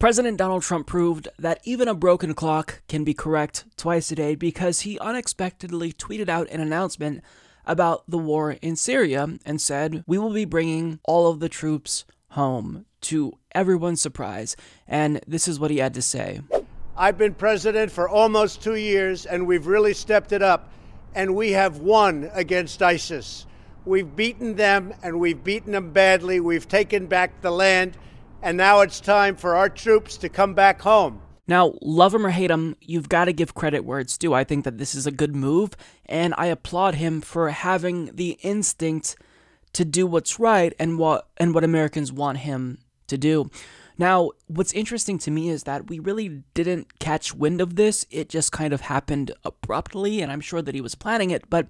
President Donald Trump proved that even a broken clock can be correct twice a day because he unexpectedly tweeted out an announcement about the war in Syria and said, "We will be bringing all of the troops home," to everyone's surprise. And this is what he had to say. I've been president for almost 2 years, and we've really stepped it up. And we have won against ISIS. We've beaten them, and we've beaten them badly. We've taken back the land. And now it's time for our troops to come back home. Now, love him or hate him, you've got to give credit where it's due. I think that this is a good move, and I applaud him for having the instinct to do what's right and what Americans want him to do. Now, what's interesting to me is that we really didn't catch wind of this. It just kind of happened abruptly, and I'm sure that he was planning it, but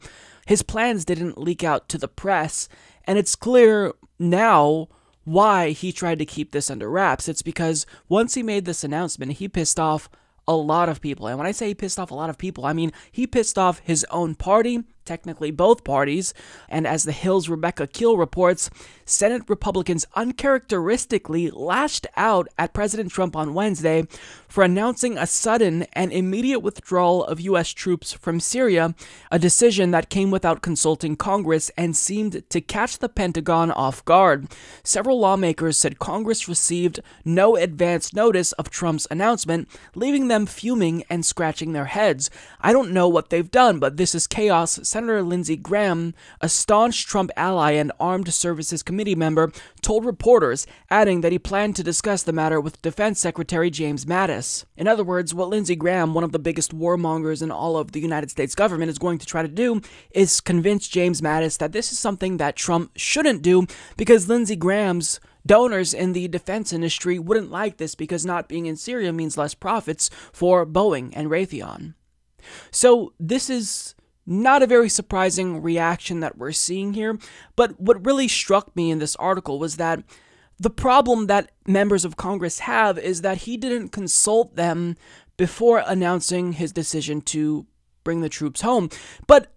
his plans didn't leak out to the press, and it's clear now why he tried to keep this under wraps. It's because once he made this announcement, he pissed off a lot of people. And when I say he pissed off a lot of people, I mean he pissed off his own party, technically both parties, and as the Hill's Rebecca Keel reports, Senate Republicans uncharacteristically lashed out at President Trump on Wednesday for announcing a sudden and immediate withdrawal of U.S. troops from Syria, a decision that came without consulting Congress and seemed to catch the Pentagon off guard. Several lawmakers said Congress received no advance notice of Trump's announcement, leaving them fuming and scratching their heads. "I don't know what they've done, but this is chaos," Senator Lindsey Graham, a staunch Trump ally and Armed Services Committee member, told reporters, adding that he planned to discuss the matter with Defense Secretary James Mattis. In other words, what Lindsey Graham, one of the biggest warmongers in all of the United States government, is going to try to do is convince James Mattis that this is something that Trump shouldn't do, because Lindsey Graham's donors in the defense industry wouldn't like this because not being in Syria means less profits for Boeing and Raytheon. So this is not a very surprising reaction that we're seeing here, but what really struck me in this article was that the problem that members of Congress have is that he didn't consult them before announcing his decision to bring the troops home. But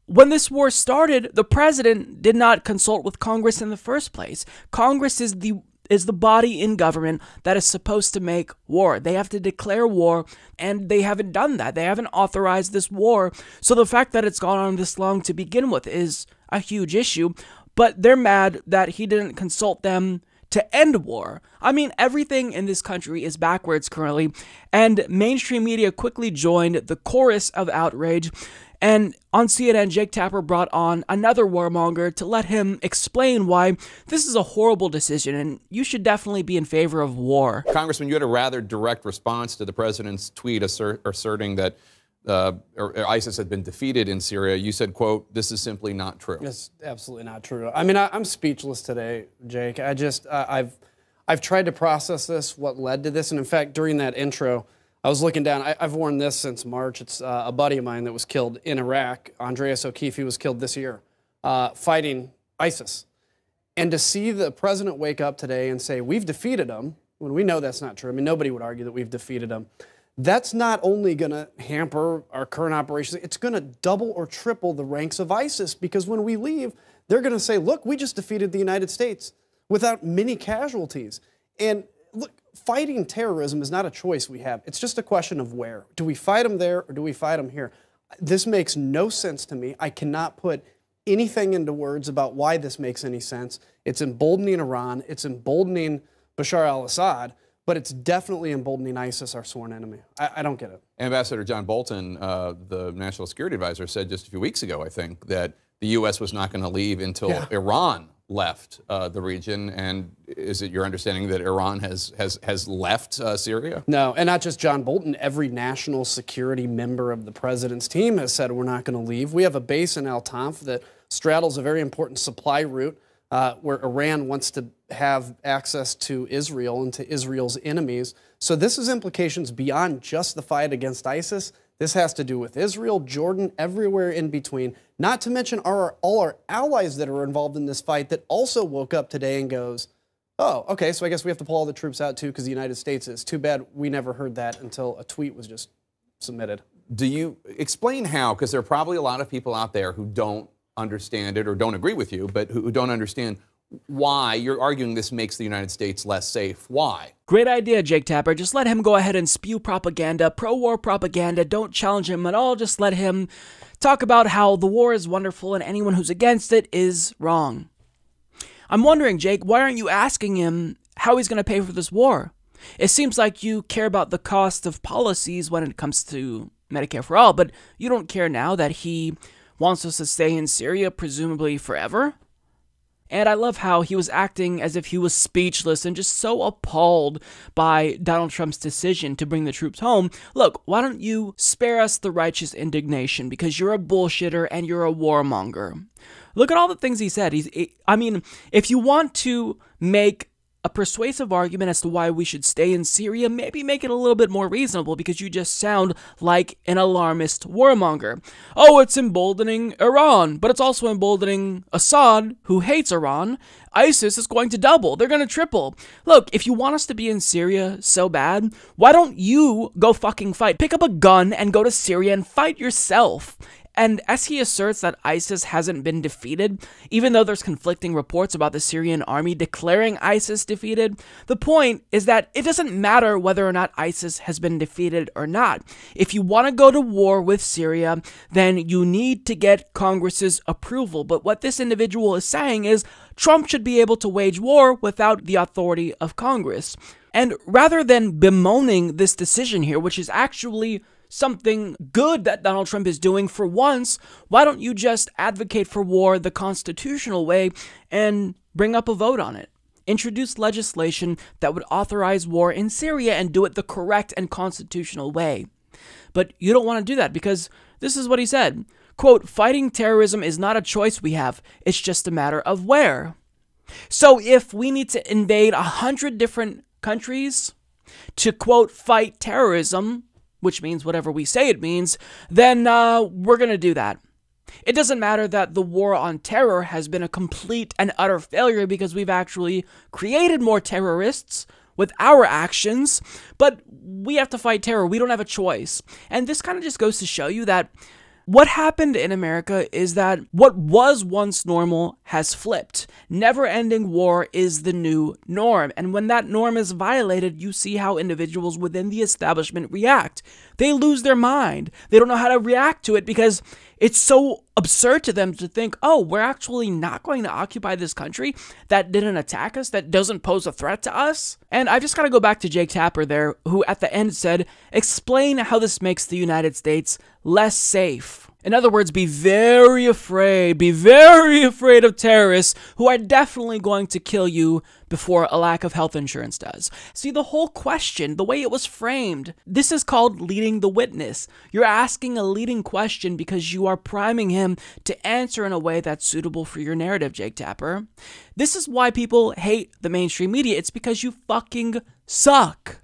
when this war started, the president did not consult with Congress in the first place. Congress is the body in government that is supposed to make war. They have to declare war, and they haven't done that. They haven't authorized this war. So the fact that it's gone on this long to begin with is a huge issue, but they're mad that he didn't consult them to end war. I mean, everything in this country is backwards currently, and mainstream media quickly joined the chorus of outrage. And on CNN, Jake Tapper brought on another warmonger to let him explain why this is a horrible decision and you should definitely be in favor of war. Congressman, you had a rather direct response to the president's tweet asserting that ISIS had been defeated in Syria. You said, quote, "This is simply not true." It's absolutely not true. I mean, I'm speechless today, Jake. I've tried to process this, what led to this. And in fact, during that intro, I was looking down. I've worn this since March. It's a buddy of mine that was killed in Iraq. Andreas O'Keefe, he was killed this year fighting ISIS. And to see the president wake up today and say, we've defeated them, when we know that's not true. I mean, nobody would argue that we've defeated them. That's not only going to hamper our current operations, it's going to double or triple the ranks of ISIS, because when we leave, they're going to say, look, we just defeated the United States without many casualties. And look, fighting terrorism is not a choice we have. It's just a question of where. Do we fight them there or do we fight them here? This makes no sense to me. I cannot put anything into words about why this makes any sense. It's emboldening Iran. It's emboldening Bashar al-Assad, but it's definitely emboldening ISIS, our sworn enemy. I don't get it. Ambassador John Bolton, the National Security Advisor, said just a few weeks ago, I think, that the U.S. was not going to leave until Iran left the region. And is it your understanding that Iran has left Syria? No, and not just John Bolton. Every national security member of the president's team has said we're not going to leave. We have a base in Al Tanf that straddles a very important supply route where Iran wants to have access to Israel and to Israel's enemies. So this has implications beyond just the fight against ISIS. This has to do with Israel, Jordan, everywhere in between, not to mention all our allies that are involved in this fight that also woke up today and goes, oh, okay, so I guess we have to pull all the troops out too because the United States is. Too bad we never heard that until a tweet was just submitted. Do you explain how, because there are probably a lot of people out there who don't understand it or don't agree with you, but who don't understand why you're arguing this makes the United States less safe. Why? Great idea, Jake Tapper. Just let him go ahead and spew propaganda, pro-war propaganda. Don't challenge him at all. Just let him talk about how the war is wonderful and anyone who's against it is wrong. I'm wondering, Jake, why aren't you asking him how he's going to pay for this war? It seems like you care about the cost of policies when it comes to Medicare for all, but you don't care now that he wants us to stay in Syria, presumably forever? And I love how he was acting as if he was speechless and just so appalled by Donald Trump's decision to bring the troops home. Look, why don't you spare us the righteous indignation, because you're a bullshitter and you're a warmonger. Look at all the things he said. I mean, if you want to make a persuasive argument as to why we should stay in Syria, maybe make it a little bit more reasonable, because you just sound like an alarmist warmonger. Oh, it's emboldening Iran, but it's also emboldening Assad, who hates Iran. ISIS is going to double. They're going to triple. Look, if you want us to be in Syria so bad, why don't you go fucking fight? Pick up a gun and go to Syria and fight yourself. And as he asserts that ISIS hasn't been defeated, even though there's conflicting reports about the Syrian army declaring ISIS defeated, the point is that it doesn't matter whether or not ISIS has been defeated or not. If you want to go to war with Syria, then you need to get Congress's approval. But what this individual is saying is Trump should be able to wage war without the authority of Congress. And rather than bemoaning this decision here, which is actually something good that Donald Trump is doing for once, why don't you just advocate for war the constitutional way and bring up a vote on it? Introduce legislation that would authorize war in Syria and do it the correct and constitutional way. But you don't want to do that, because this is what he said. Quote, "Fighting terrorism is not a choice we have. It's just a matter of where." So if we need to invade 100 different countries to, quote, fight terrorism, which means whatever we say it means, then we're going to do that. It doesn't matter that the war on terror has been a complete and utter failure, because we've actually created more terrorists with our actions, but we have to fight terror. We don't have a choice. And this kind of just goes to show you that what happened in America is that what was once normal has flipped. Never-ending war is the new norm. And when that norm is violated, you see how individuals within the establishment react. They lose their mind. They don't know how to react to it, because it's so absurd to them to think, oh, we're actually not going to occupy this country that didn't attack us, that doesn't pose a threat to us. And I just got to go back to Jake Tapper there, who at the end said, explain how this makes the United States less safe. In other words, be very afraid of terrorists who are definitely going to kill you before a lack of health insurance does. See, the whole question, the way it was framed, this is called leading the witness. You're asking a leading question because you are priming him to answer in a way that's suitable for your narrative, Jake Tapper. This is why people hate the mainstream media. It's because you fucking suck.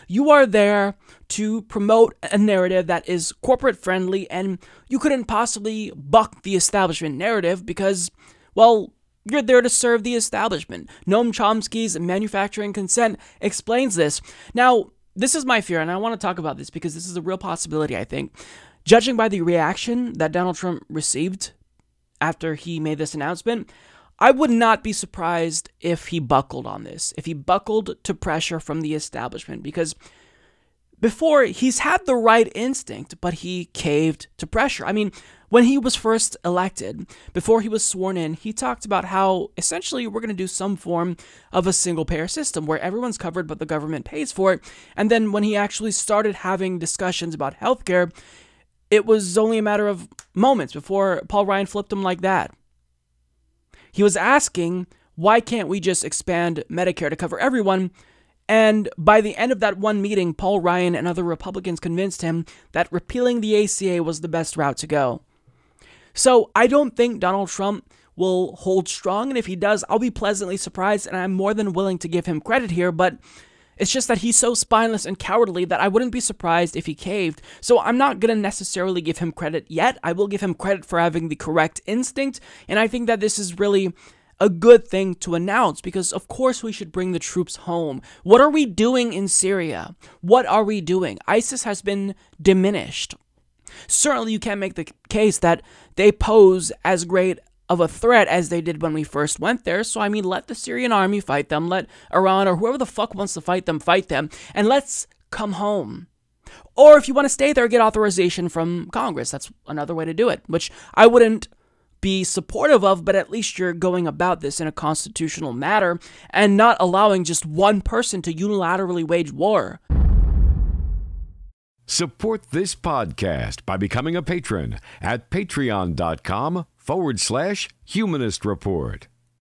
You are there to promote a narrative that is corporate friendly, and you couldn't possibly buck the establishment narrative because, well, you're there to serve the establishment. Noam Chomsky's Manufacturing Consent explains this. Now, this is my fear, and I want to talk about this because this is a real possibility, I think. Judging by the reaction that Donald Trump received after he made this announcement, I would not be surprised if he buckled on this, if he buckled to pressure from the establishment, because before, he's had the right instinct, but he caved to pressure. I mean, when he was first elected, before he was sworn in, he talked about how essentially we're going to do some form of a single-payer system where everyone's covered but the government pays for it. And then when he actually started having discussions about healthcare, it was only a matter of moments before Paul Ryan flipped him like that. He was asking, why can't we just expand Medicare to cover everyone? And by the end of that one meeting, Paul Ryan and other Republicans convinced him that repealing the ACA was the best route to go. So I don't think Donald Trump will hold strong, and if he does, I'll be pleasantly surprised, and I'm more than willing to give him credit here, but it's just that he's so spineless and cowardly that I wouldn't be surprised if he caved. So I'm not going to necessarily give him credit yet. I will give him credit for having the correct instinct, and I think that this is really a good thing to announce, because of course we should bring the troops home. What are we doing in Syria? What are we doing? ISIS has been diminished. Certainly you can't make the case that they pose as great of a threat as they did when we first went there. So, I mean, let the Syrian army fight them, let Iran or whoever the fuck wants to fight them, and let's come home. Or if you want to stay there, get authorization from Congress. That's another way to do it, which I wouldn't be supportive of, but at least you're going about this in a constitutional matter and not allowing just one person to unilaterally wage war. Support this podcast by becoming a patron at patreon.com/Humanist Report.